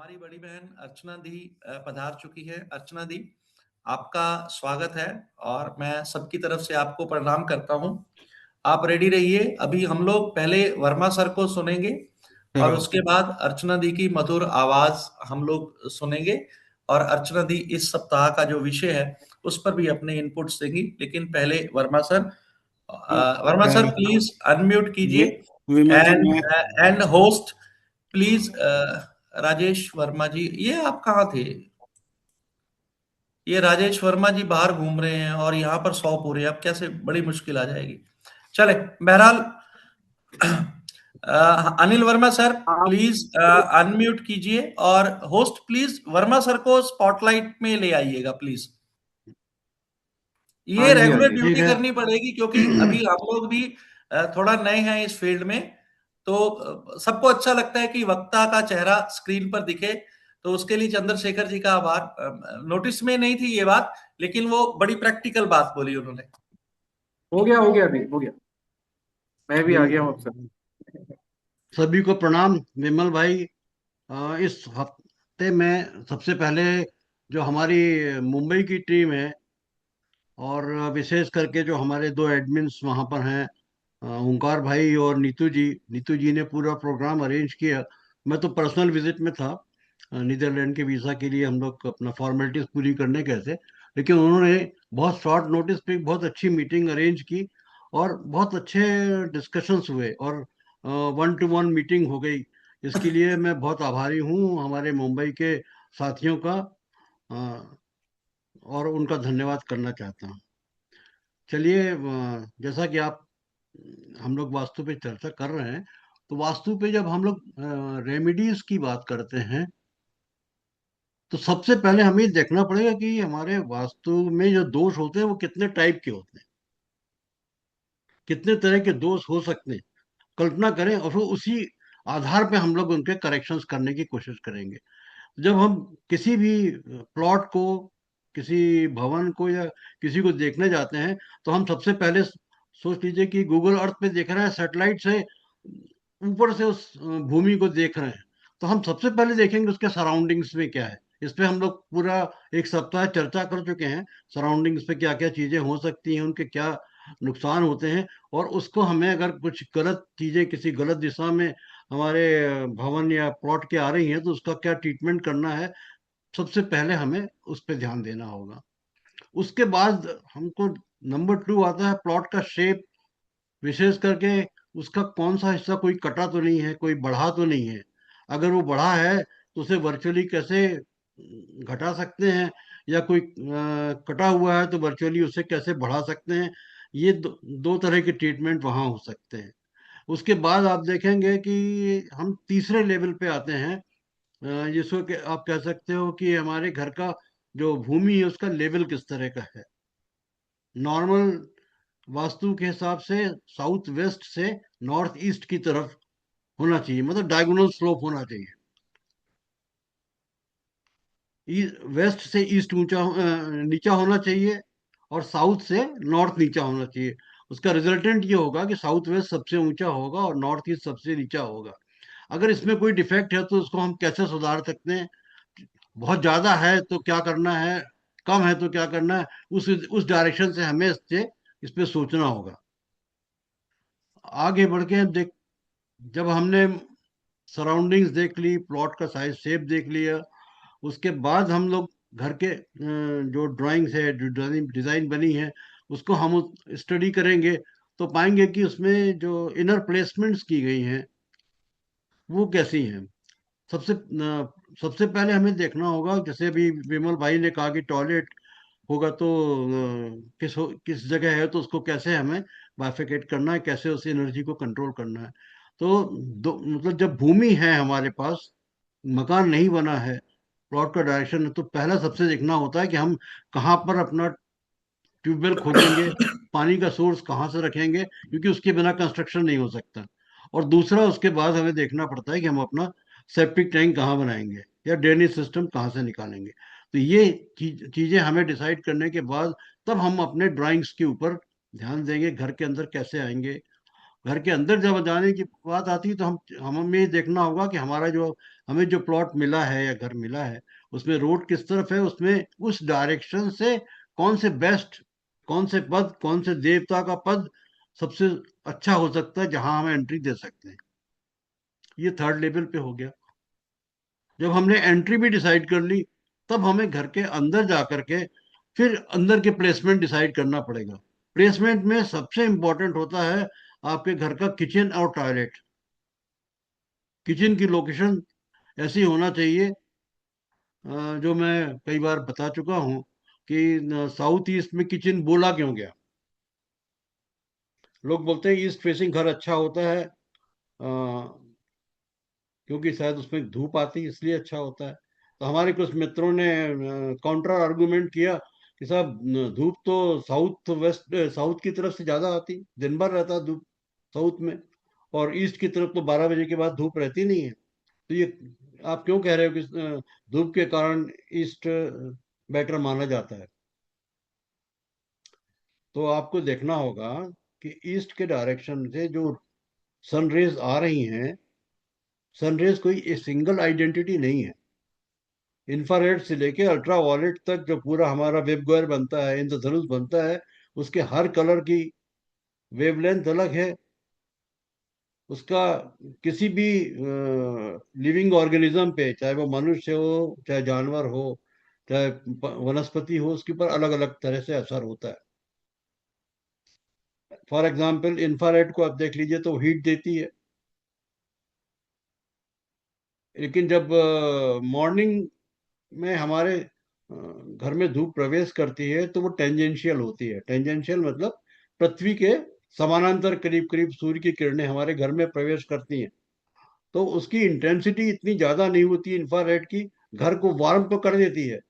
हमारी बड़ी बहन अर्चना दी पधार चुकी है। अर्चना दी, आपका स्वागत है और मैं सबकी तरफ से आपको प्रणाम करता हूं। आप रेडी रहिए। अभी हम लोग पहले वर्मा सर को सुनेंगे और उसके बाद अर्चना दी की मधुर आवाज हम लोग सुनेंगे। और अर्चना दी इस सप्ताह का जो विषय है उस पर भी अपने इनपुट्स देंगी, लेकिन पहले Verma sir. Verma sir please unmute कीजिए। विमल जी, एंड मैं and host please Rajesh Verma ji. ये आप कहाँ थे? ये राजेश वर्मा जी बाहर घूम रहे हैं और यहाँ पर 100 पूरे, अब कैसे? बड़ी मुश्किल आ जाएगी। चले, बहरहाल अनिल वर्मा सर आप प्लीज अनम्यूट कीजिए और होस्ट प्लीज वर्मा सर को स्पॉटलाइट में ले आइएगा प्लीज। हाँ ये जी, हाँ रेगुलर जी, ठीक ड्यूटी है। करनी पड़ेगी क्योंकि अभी हम लोग भी थोड़ा नए हैं इस फील्ड में। तो सबको अच्छा लगता है कि वक्ता का चेहरा स्क्रीन पर दिखे। तो उसके लिए चंद्रशेखर जी का आभार। नोटिस में नहीं थी ये बात, लेकिन वो बड़ी प्रैक्टिकल बात बोली उन्होंने। हो गया अभी हो गया। मैं भी आ गया हूँ अक्सर। सभी को प्रणाम। विमल भाई, इस हफ्ते में सबसे पहले जो हमारी मुंबई की टीम है, और विशेष करके जो हमारे दो एडमिन्स वहाँ पर हैं, ओंकार भाई और नीतू जी ने पूरा प्रोग्राम अरेंज किया। मैं तो पर्सनल विजिट में था। नीदरलैंड के वीज़ा के लिए हम लोग अपना फॉर्मेलिटीज पूरी करने गए थे, लेकिन उन्होंने बहुत शॉर्ट नोटिस पे बहुत अच्छी मीटिंग अरेंज की और बहुत अच्छे डिस्कशंस हुए और वन टू वन मीटिंग हो गई। इसके लिए मैं बहुत आभारी हूँ हमारे मुंबई के साथियों का, अ, और उनका धन्यवाद करना चाहता हूँ। चलिए, जैसा कि आप हम लोग वास्तु पे चर्चा कर रहे हैं, तो वास्तु पे जब हम लोग रेमेडीज की बात करते हैं, तो सबसे पहले हमें ये देखना पड़ेगा कि हमारे वास्तु में जो दोष होते हैं वो कितने टाइप के होते हैं, कितने तरह के दोष हो सकते हैं। कल्पना करें और फिर उसी आधार पे हम लोग उनके करेक्शंस करने की कोशिश करेंगे। जब हम किसी भी प्लॉट को, किसी भवन को या किसी को देखने जाते हैं, तो हम सबसे पहले सोच लीजिए कि गूगल अर्थ पे देख रहे हैं, सैटेलाइट से ऊपर से उस भूमि को देख रहे हैं, तो हम सबसे पहले देखेंगे उसके सराउंडिंग्स में क्या है। इस पे हम लोग पूरा एक सप्ताह चर्चा कर चुके हैं। सराउंडिंग्स पे क्या क्या चीजें हो सकती हैं, उनके क्या नुकसान होते हैं, और उसको हमें अगर कुछ गलत चीजें किसी गलत दिशा में हमारे भवन या प्लॉट के आ रही हैं, तो उसका क्या ट्रीटमेंट करना है, सबसे पहले हमें उस पर ध्यान देना होगा। उसके बाद हमको नंबर टू आता है प्लॉट का शेप। विशेष करके उसका कौन सा हिस्सा कोई कटा तो नहीं है, कोई बढ़ा तो नहीं है। अगर वो बढ़ा है तो उसे वर्चुअली कैसे घटा सकते हैं, या कोई कटा हुआ है तो वर्चुअली उसे कैसे बढ़ा सकते हैं। ये दो तरह के ट्रीटमेंट वहाँ हो सकते हैं। उसके बाद आप देखेंगे कि हम तीसरे लेवल पे आते हैं, जिसको कि आप कह सकते हो कि हमारे घर का जो भूमि है उसका लेवल किस तरह का है। नॉर्मल वास्तु के हिसाब से साउथ वेस्ट से नॉर्थ ईस्ट की तरफ होना चाहिए, मतलब डायगोनल स्लोप होना चाहिए। वेस्ट से ईस्ट ऊंचा नीचा होना चाहिए, और साउथ से नॉर्थ नीचा होना चाहिए। उसका रिजल्टेंट ये होगा कि साउथ वेस्ट सबसे ऊंचा होगा और नॉर्थ ईस्ट सबसे नीचा होगा। अगर इसमें कोई डिफेक्ट है तो उसको हम कैसे सुधार सकते हैं। बहुत ज्यादा है तो क्या करना है, कम है तो क्या करना है, उस डायरेक्शन से हमें इस पे सोचना होगा। आगे बढ़ के देख, जब हमने सराउंडिंग्स देख ली, प्लॉट का साइज शेप देख लिया, उसके बाद हम लोग घर के जो ड्राइंग्स है, जो डिजाइन बनी है, उसको हम स्टडी करेंगे, तो पाएंगे कि उसमें जो इनर प्लेसमेंट्स की गई हैं वो कैसी हैं। सबसे पहले हमें देखना होगा, जैसे अभी विमल भाई ने कहा कि टॉयलेट होगा तो किस जगह है, तो उसको कैसे हमें बाइफिकेट करना है, कैसे उस एनर्जी को कंट्रोल करना है। तो मतलब जब भूमि है हमारे पास, मकान नहीं बना है, प्लॉट का डायरेक्शन है, तो पहला सबसे देखना होता है कि हम कहाँ पर अपना ट्यूबवेल खोदेंगे, पानी का सोर्स कहाँ से रखेंगे, क्योंकि उसके बिना कंस्ट्रक्शन नहीं हो सकता। और दूसरा, उसके बाद हमें देखना पड़ता है कि हम अपना सेप्टिक टैंक कहाँ बनाएंगे या ड्रेनेज सिस्टम कहाँ से निकालेंगे। तो ये चीजें हमें डिसाइड करने के बाद तब हम अपने ड्राइंग्स के ऊपर ध्यान देंगे, घर के अंदर कैसे आएंगे। घर के अंदर जब जाने की बात आती है तो हम हमें ये देखना होगा कि हमारा जो हमें जो प्लॉट मिला है या घर मिला है उसमें रोड किस तरफ है, उसमें उस डायरेक्शन से कौन से बेस्ट, कौन से पद, कौन से देवता का पद सबसे अच्छा हो सकता है जहां हम एंट्री दे सकते हैं। ये थर्ड लेवल पे हो गया। जब हमने एंट्री भी डिसाइड कर ली तब हमें घर के अंदर जा करके फिर अंदर के प्लेसमेंट डिसाइड करना पड़ेगा। प्लेसमेंट में सबसे इंपॉर्टेंट होता है आपके घर का किचन और टॉयलेट। किचन की लोकेशन ऐसी होना चाहिए, जो मैं कई बार बता चुका हूँ कि साउथ ईस्ट में किचन बोला क्यों गया। लोग बोलते हैं ईस्ट फेसिंग घर अच्छा होता है, क्योंकि शायद उसमें धूप आती है इसलिए अच्छा होता है। तो हमारे कुछ मित्रों ने काउंटर आर्गुमेंट किया कि साहब धूप तो साउथ वेस्ट साउथ की तरफ से ज्यादा आती, दिन भर रहता है धूप साउथ में, और ईस्ट की तरफ तो 12 बजे के बाद धूप रहती नहीं है। तो ये आप क्यों कह रहे हो कि धूप के कारण ईस्ट बेटर माना जाता है? तो आपको देखना होगा कि ईस्ट के डायरेक्शन से जो सनरेज आ रही हैं, सनरेज कोई सिंगल आइडेंटिटी नहीं है। इंफ्रारेड से लेके अल्ट्रा वायलेट तक जो पूरा हमारा वेवगाइड बनता है, इंद्रधनुष बनता है, उसके हर कलर की वेवलेंथ अलग है। उसका किसी भी लिविंग ऑर्गेनिज्म पे, चाहे वो मनुष्य हो, चाहे जानवर हो, चाहे वनस्पति हो, उसके ऊपर अलग अलग तरह से असर होता है। फॉर एग्जाम्पल इंफ्रारेड को आप देख लीजिए तो हीट देती है, लेकिन जब मॉर्निंग में हमारे घर में धूप प्रवेश करती है तो वो टेंजेंशियल होती है। टेंजेंशियल मतलब पृथ्वी के समानांतर करीब करीब सूर्य की किरणें हमारे घर में प्रवेश करती हैं। तो उसकी इंटेंसिटी इतनी ज्यादा नहीं होती इंफ्रारेड की, घर को वार्म तो कर देती है।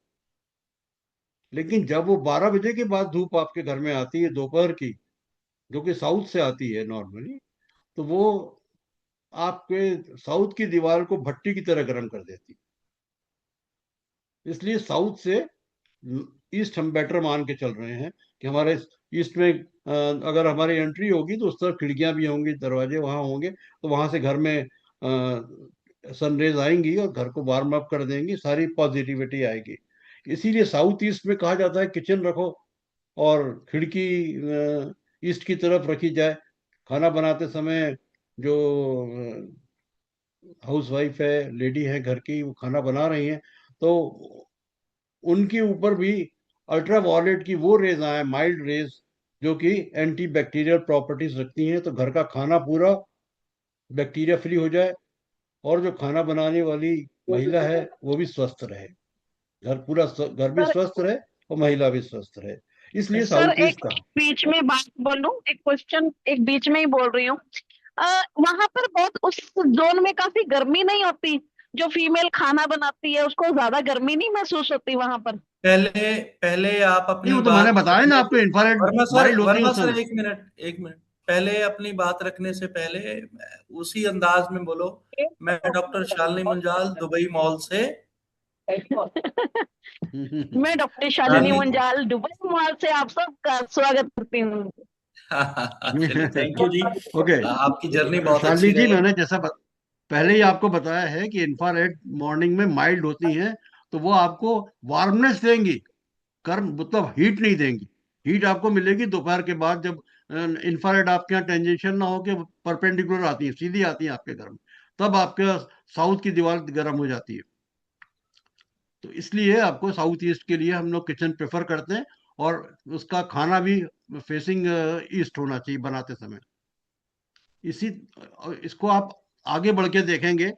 लेकिन जब वो 12 बजे के बाद धूप आपके घर में आती है दोपहर की, जो कि साउथ से आती है नॉर्मली, तो वो आपके साउथ की दीवार को भट्टी की तरह गर्म कर देती है। इसलिए साउथ से ईस्ट हम बेटर मान के चल रहे हैं कि हमारे ईस्ट में अगर हमारी एंट्री होगी तो उस तरफ खिड़कियां भी होंगी, दरवाजे वहां होंगे, तो वहां से घर में सनरेज आएंगी और घर को वार्म अप कर देंगी, सारी पॉजिटिविटी आएगी। इसीलिए साउथ ईस्ट में कहा जाता है किचन रखो और खिड़की ईस्ट की तरफ रखी जाए। खाना बनाते समय जो हाउस वाइफ है, लेडी है घर की, वो खाना बना रही हैं, तो उनके ऊपर भी अल्ट्रा वायलेट की वो रेज आए, माइल्ड रेज, जो कि एंटी बैक्टीरियल प्रॉपर्टीज रखती हैं, तो घर का खाना पूरा बैक्टीरिया फ्री हो जाए और जो खाना बनाने वाली महिला है वो भी स्वस्थ रहे, घर भी सर स्वस्थ रहे और महिला भी स्वस्थ रहे। इसलिए सर साउथ ईस्ट एक कहा। बीच में बात बोलूं, एक क्वेश्चन एक बीच में ही बोल रही हूँ। वहां पर बहुत उस जोन में काफी गर्मी नहीं होती? जो फीमेल खाना बनाती है उसको ज्यादा गर्मी नहीं महसूस होती वहां पर? पहले पहले आप नहीं, अपनी वो तो मैंने बात बताया ना रखने आपको, से, इंफ्रारेड माइल्ड होती है वर्मा उस सर समय। एक मिनट, एक मिनट। पहले अपनी बात रखने से पहले उसी अंदाज में बोलो। मैं doctor Shalini Munjal Dubai mall से। मैं doctor Shalini Shalini Munjal Dubai mall से आप सबका स्वागत करती हूँ। चलिए, थैंक यू जी। ओके। आपकी जर्नी बहुत शालिनी अच्छी जी, रहे। मैंने पहले ही आपको बताया है कि इंफ्रारेड मॉर्निंग में माइल्ड होती हैं, तो वो आपको वार्मनेस देंगी, गर्म मतलब हीट नहीं देंगी। हीट आपको मिलेगी दोपहर के बाद, जब इंफ्रारेड आपके यहाँ टेंजेंशियल ना हो के परपेंडिकुलर आती है, सीधी आती है आपके घर में, तब आपके साउथ की दीवार गर्म हो जाती है। तो इसलिए आपको साउथ ईस्ट के लिए हम लोग किचन प्रेफर करते हैं, और उसका खाना भी फेसिंग ईस्ट होना चाहिए बनाते समय। इसी इसको आप आगे बढ़ के देखेंगे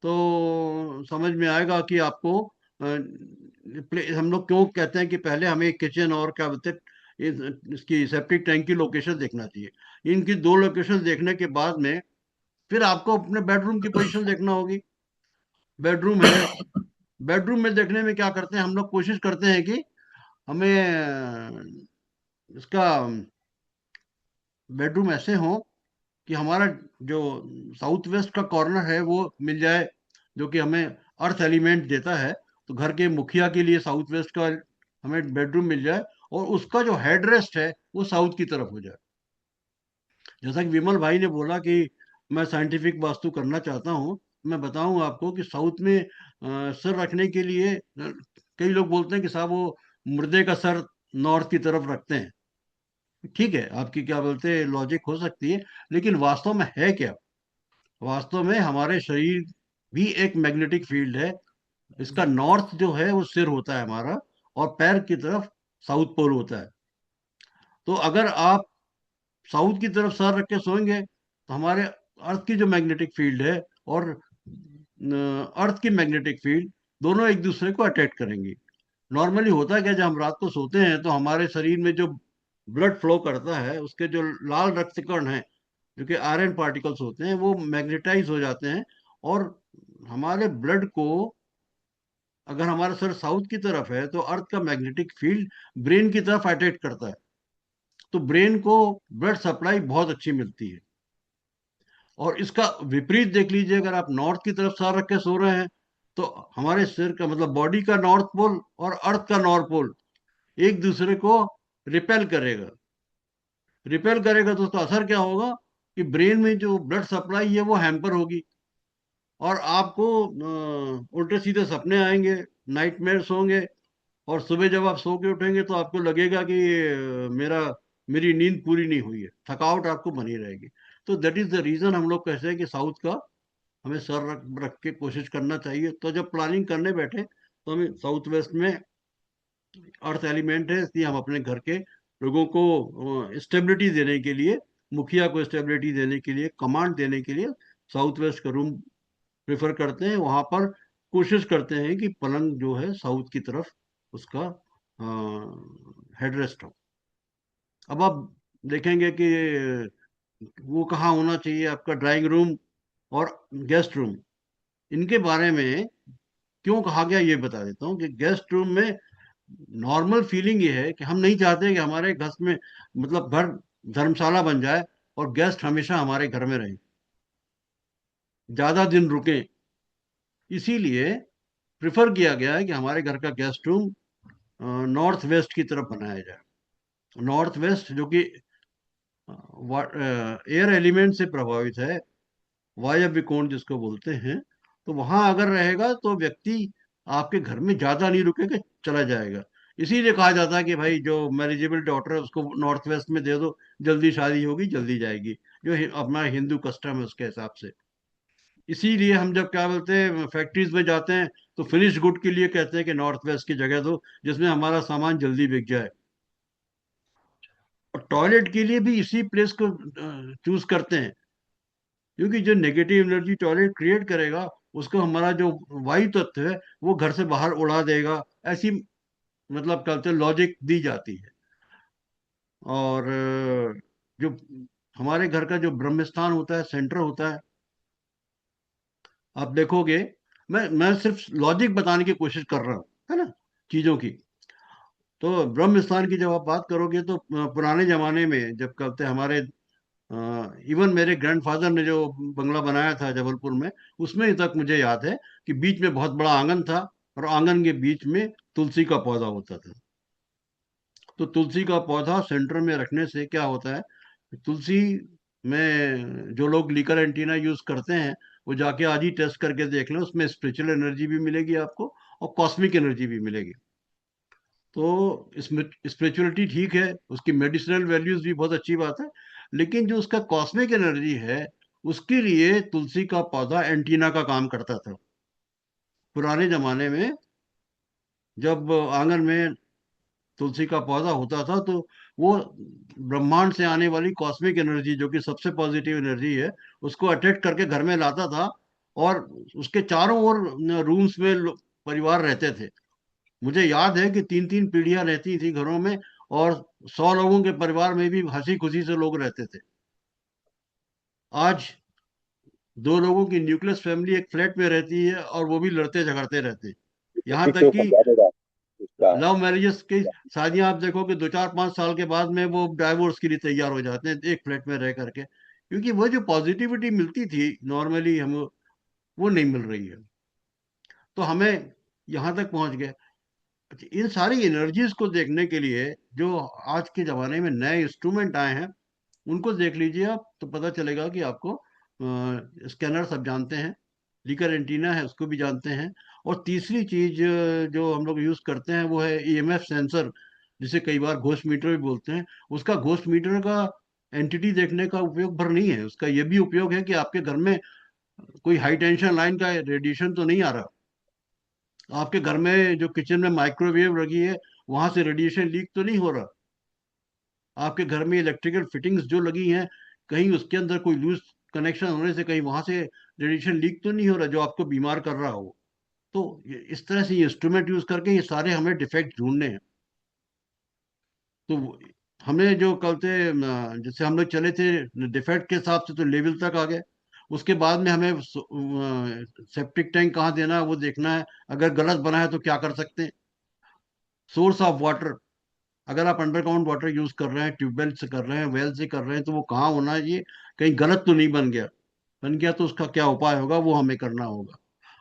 तो समझ में आएगा कि आपको हम लोग क्यों कहते हैं कि पहले हमें किचन और क्या बोलते हैं, इसकी सेप्टिक टैंक की लोकेशन देखना चाहिए। इनकी दो लोकेशन देखने के बाद में फिर आपको अपने बेडरूम की पोजीशन देखना होगी। बेडरूम है, बेडरूम में देखने में क्या करते हैं हम लोग, कोशिश करते हैं कि हमें इसका बेडरूम ऐसे हो कि हमारा जो साउथ वेस्ट का कॉर्नर है वो मिल जाए, जो कि हमें अर्थ एलिमेंट देता है। तो घर के मुखिया के लिए साउथ वेस्ट का हमें बेडरूम मिल जाए और उसका जो हेड रेस्ट है वो साउथ की तरफ हो जाए। जैसा कि विमल भाई ने बोला कि मैं साइंटिफिक वास्तु करना चाहता हूँ, मैं बताऊं आपको कि साउथ में सर रखने के लिए कई लोग बोलते हैं कि साहब वो मुर्दे का सर नॉर्थ की तरफ रखते हैं। ठीक है, आपकी क्या बोलते हैं लॉजिक हो सकती है, लेकिन वास्तव में है क्या? वास्तव में हमारे शरीर भी एक मैग्नेटिक फील्ड है। इसका नॉर्थ जो है वो सिर होता है हमारा, और पैर की तरफ साउथ पोल होता है। तो अगर आप साउथ की तरफ सर रख के सोएंगे तो हमारे अर्थ की जो मैग्नेटिक फील्ड है और अर्थ की मैग्नेटिक फील्ड दोनों एक दूसरे को अट्रैक्ट करेंगी। नॉर्मली होता क्या, जब हम रात को सोते हैं तो हमारे शरीर में जो ब्लड फ्लो करता है, उसके जो लाल रक्त कण हैं, जो कि आयरन पार्टिकल्स होते हैं, वो मैग्नेटाइज हो जाते हैं। और हमारे ब्लड को, अगर हमारा सर साउथ की तरफ है तो अर्थ का मैग्नेटिक फील्ड ब्रेन की तरफ अट्रैक्ट करता है, तो ब्रेन को ब्लड सप्लाई बहुत अच्छी मिलती है। और इसका विपरीत देख लीजिए, अगर आप नॉर्थ की तरफ सर रख के सो रहे हैं तो हमारे सिर का मतलब बॉडी का नॉर्थ पोल और अर्थ का नॉर्थ पोल एक दूसरे को रिपेल करेगा। रिपेल करेगा तो उसका असर क्या होगा कि ब्रेन में जो ब्लड सप्लाई है वो हैम्पर होगी, और आपको उल्टे सीधे सपने आएंगे, नाइटमेयर्स होंगे। और सुबह जब आप सो के उठेंगे तो आपको लगेगा कि मेरी नींद पूरी नहीं हुई है, थकावट आपको बनी रहेगी। तो दैट इज द रीजन हम लोग कहते हैं कि साउथ का हमें सर रख के कोशिश करना चाहिए। तो जब प्लानिंग करने बैठे तो हमें साउथ वेस्ट में अर्थ एलिमेंट है, इसलिए हम अपने घर के लोगों को स्टेबिलिटी देने के लिए, मुखिया को स्टेबिलिटी देने के लिए, कमांड देने के लिए साउथ वेस्ट का रूम प्रेफर करते हैं। वहां पर कोशिश करते हैं कि पलंग जो है साउथ की तरफ उसका हेडरेस्ट हो। अब आप देखेंगे कि वो कहाँ होना चाहिए, आपका ड्राइंग रूम और गेस्ट रूम। इनके बारे में क्यों कहा गया ये बता देता हूँ कि गेस्ट रूम में नॉर्मल फीलिंग ये है कि हम नहीं चाहते कि हमारे घर में, मतलब घर धर्मशाला बन जाए और गेस्ट हमेशा हमारे घर में रहें, ज्यादा दिन रुकें। इसीलिए प्रिफर किया गया है कि हमारे घर का गेस्ट रूम नॉर्थ वेस्ट की तरफ बनाया जाए। नॉर्थ वेस्ट जो कि एयर एलिमेंट से प्रभावित है, वायव्य कोण जिसको बोलते हैं, तो वहां अगर रहेगा तो व्यक्ति आपके घर में ज्यादा नहीं रुकेगा, चला जाएगा। इसीलिए कहा जाता है कि भाई जो मैरिजेबल डॉटर है उसको नॉर्थ वेस्ट में दे दो, जल्दी शादी होगी, जल्दी जाएगी, जो अपना हिंदू कस्टम है उसके हिसाब से। इसीलिए हम जब क्या बोलते हैं फैक्ट्रीज में जाते हैं तो फिनिश गुड के लिए कहते हैं कि नॉर्थ वेस्ट की जगह दो, जिसमें हमारा सामान जल्दी बिक जाए। और टॉयलेट के लिए भी इसी प्लेस को चूज करते हैं, क्योंकि जो नेगेटिव एनर्जी टॉयलेट क्रिएट करेगा उसको हमारा जो वायु तत्व है वो घर से बाहर उड़ा देगा। ऐसी मतलब कहते हैं लॉजिक दी जाती है। और जो हमारे घर का जो ब्रह्म स्थान होता है, सेंटर होता है, आप देखोगे, मैं सिर्फ लॉजिक बताने की कोशिश कर रहा हूँ, है ना, चीजों की। तो ब्रह्म स्थान की जब आप बात करोगे तो पुराने जमाने में जब कहते हमारे इवन मेरे ग्रैंडफादर ने जो बंगला बनाया था जबलपुर में, उसमें तक मुझे याद है कि बीच में बहुत बड़ा आंगन था, और आंगन के बीच में तुलसी का पौधा होता था। तो तुलसी का पौधा सेंटर में रखने से क्या होता है, तुलसी में जो लोग लीकर एंटीना यूज करते हैं वो जाके आज ही टेस्ट करके देख लें, उसमें स्पिरिचुअल एनर्जी भी मिलेगी आपको और कॉस्मिक एनर्जी भी मिलेगी। तो इसमें स्पिरिचुअलिटी ठीक है, उसकी मेडिसिनल वैल्यूज भी बहुत अच्छी बात है, लेकिन जो उसका कॉस्मिक एनर्जी है उसके लिए तुलसी का पौधा एंटीना का काम करता था। पुराने जमाने में जब आंगन में तुलसी का पौधा होता था तो वो ब्रह्मांड से आने वाली कॉस्मिक एनर्जी, जो कि सबसे पॉजिटिव एनर्जी है, उसको अट्रैक्ट करके घर में लाता था। और उसके चारों ओर रूम्स में परिवार रहते थे। मुझे याद है कि तीन तीन पीढ़ियां रहती थी घरों में, और 100 लोगों के परिवार में भी हंसी खुशी से लोग रहते थे। आज 2 लोगों की न्यूक्लियस फैमिली एक फ्लैट में रहती है और वो भी लड़ते झगड़ते रहते हैं। यहाँ तक कि लव मैरिजेस की शादियां आप देखो कि 2 4 5 साल के बाद में वो डाइवोर्स के लिए तैयार हो जाते हैं एक फ्लैट में रह करके, क्योंकि वो जो पॉजिटिविटी मिलती थी नॉर्मली हम वो नहीं मिल रही है। तो हमें यहाँ तक पहुंच गए। अच्छा, इन सारी एनर्जीज को देखने के लिए जो आज के जमाने में नए इंस्ट्रूमेंट आए हैं, उनको देख लीजिए आप, तो पता चलेगा कि आपको स्कैनर सब जानते हैं, लीकर एंटीना है उसको भी जानते हैं। और तीसरी चीज जो हम लोग यूज करते हैं वो है ईएमएफ सेंसर, जिसे कई बार घोस्ट मीटर भी बोलते हैं। उसका घोस्ट मीटर का एंटिटी देखने का उपयोग भर नहीं है, उसका ये भी उपयोग है कि आपके घर में कोई हाई टेंशन लाइन का रेडिएशन तो नहीं आ रहा, आपके घर में जो किचन में माइक्रोवेव लगी है वहां से रेडिएशन लीक तो नहीं हो रहा, आपके घर में इलेक्ट्रिकल फिटिंग्स जो लगी हैं कहीं उसके अंदर कोई लूज कनेक्शन होने से कहीं वहां से रेडिएशन लीक तो नहीं हो रहा जो आपको बीमार कर रहा हो। तो इस तरह से ये इंस्ट्रूमेंट यूज करके ये सारे हमें डिफेक्ट ढूंढने हैं। तो हमें जो कल थे जैसे हम लोग चले थे डिफेक्ट के हिसाब से तो लेवल तक आ गए। उसके बाद में हमें सेप्टिक टैंक कहाँ देना है वो देखना है, अगर गलत बना है तो क्या कर सकते हैं। सोर्स ऑफ वाटर, अगर आप अंडरग्राउंड वाटर यूज कर रहे हैं, ट्यूबवेल से कर रहे हैं, वेल से कर रहे हैं, तो वो कहाँ होना चाहिए, कहीं गलत तो नहीं बन गया, बन गया तो उसका क्या उपाय होगा वो हमें करना होगा।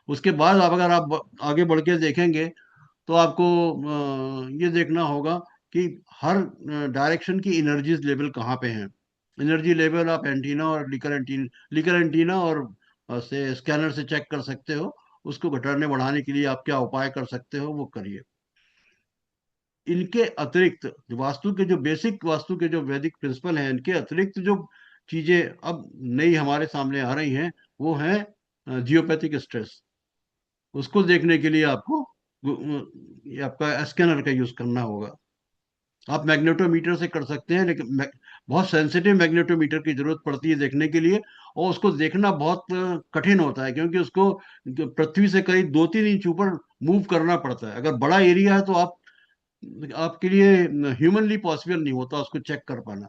उसके बाद आप अगर आप आगे बढ़ के देखेंगे तो आपको ये देखना होगा कि हर डायरेक्शन की एनर्जीज लेवल कहाँ पे हैं। एनर्जी लेवल आप एंटीना और लीकर एंटीना और से स्कैनर से चेक कर सकते हो। उसको घटाने बढ़ाने के लिए आप क्या उपाय कर सकते हो वो करिए। इनके अतिरिक्त जो वास्तु के जो बेसिक वास्तु के जो वैदिक प्रिंसिपल हैं, इनके अतिरिक्त जो चीजें अब नई हमारे सामने आ रही हैं वो है जियोपैथिक स्ट्रेस। उसको देखने के लिए आपको ये आपका स्कैनर का यूज करना होगा। आप मैग्नेटोमीटर से कर सकते हैं, लेकिन बहुत सेंसिटिव मैग्नेटोमीटर की जरूरत पड़ती है देखने के लिए, और उसको देखना बहुत कठिन होता है क्योंकि उसको पृथ्वी से करीब 2-3 इंच ऊपर मूव करना पड़ता है। अगर बड़ा एरिया है तो आपके लिए ह्यूमनली पॉसिबल नहीं होता उसको चेक कर पाना।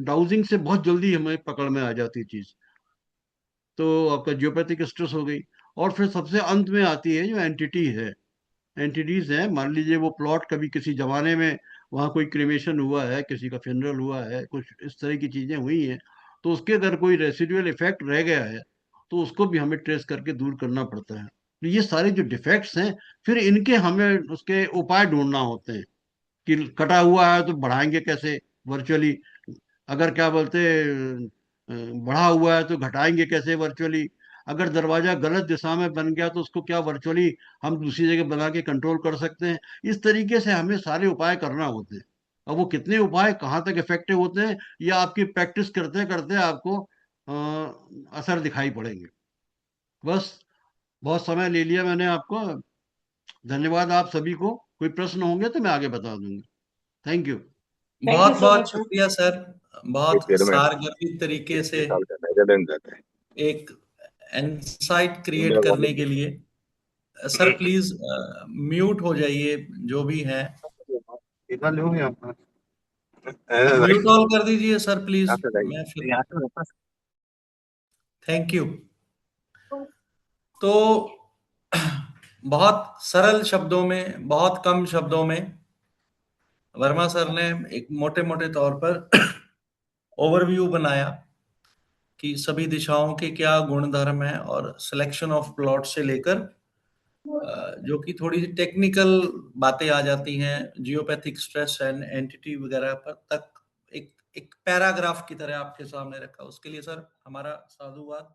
डाउजिंग से बहुत जल्दी हमें पकड़ में आ जाती है चीज। तो आपका जियोपैथिक स्ट्रेस हो गई। और फिर सबसे अंत में आती है जो एंटिटीज है। मान लीजिए वो प्लॉट कभी किसी जमाने में वहाँ कोई क्रिमेशन हुआ है, किसी का फ्यूनरल हुआ है, कुछ इस तरह की चीजें हुई हैं, तो उसके अगर कोई रेसिडुअल इफेक्ट रह गया है तो उसको भी हमें ट्रेस करके दूर करना पड़ता है। तो ये सारे जो डिफेक्ट्स हैं फिर इनके हमें उसके उपाय ढूंढना होते हैं कि कटा हुआ है तो बढ़ाएंगे कैसे वर्चुअली, अगर क्या बोलते बढ़ा हुआ है तो घटाएंगे कैसे वर्चुअली, अगर दरवाजा गलत दिशा में बन गया तो उसको क्या वर्चुअली हम दूसरी जगह बना के कंट्रोल कर सकते हैं। इस तरीके से हमें सारे उपाय करना होते हैं। अब वो कितने उपाय कहाँ तक इफेक्टिव होते हैं या आपकी प्रैक्टिस करते करते आपको असर दिखाई पड़ेंगे। बस, बहुत समय ले लिया मैंने आपको, धन्यवाद आप सभी को। कोई प्रश्न होंगे तो मैं आगे बता दूंगा। Thank you. बहुत बहुत शुक्रिया सर, बहुत सारगर्भित तरीके से एक इंसाइट क्रिएट करने के लिए। सर प्लीज म्यूट हो जाइए जो भी है, म्यूट ऑल कर दीजिए सर प्लीज। मैं फिर थैंक यू। तो बहुत सरल शब्दों में, बहुत कम शब्दों में वर्मा सर ने एक मोटे मोटे तौर पर ओवरव्यू बनाया कि सभी दिशाओं के क्या गुणधर्म है, और सिलेक्शन ऑफ प्लॉट से लेकर जो कि थोड़ी सी टेक्निकल बातें आ जाती हैं, जियोपैथिक स्ट्रेस एंड एंटिटी वगैरह पर तक एक एक पैराग्राफ की तरह आपके सामने रखा। उसके लिए सर हमारा साधुवाद।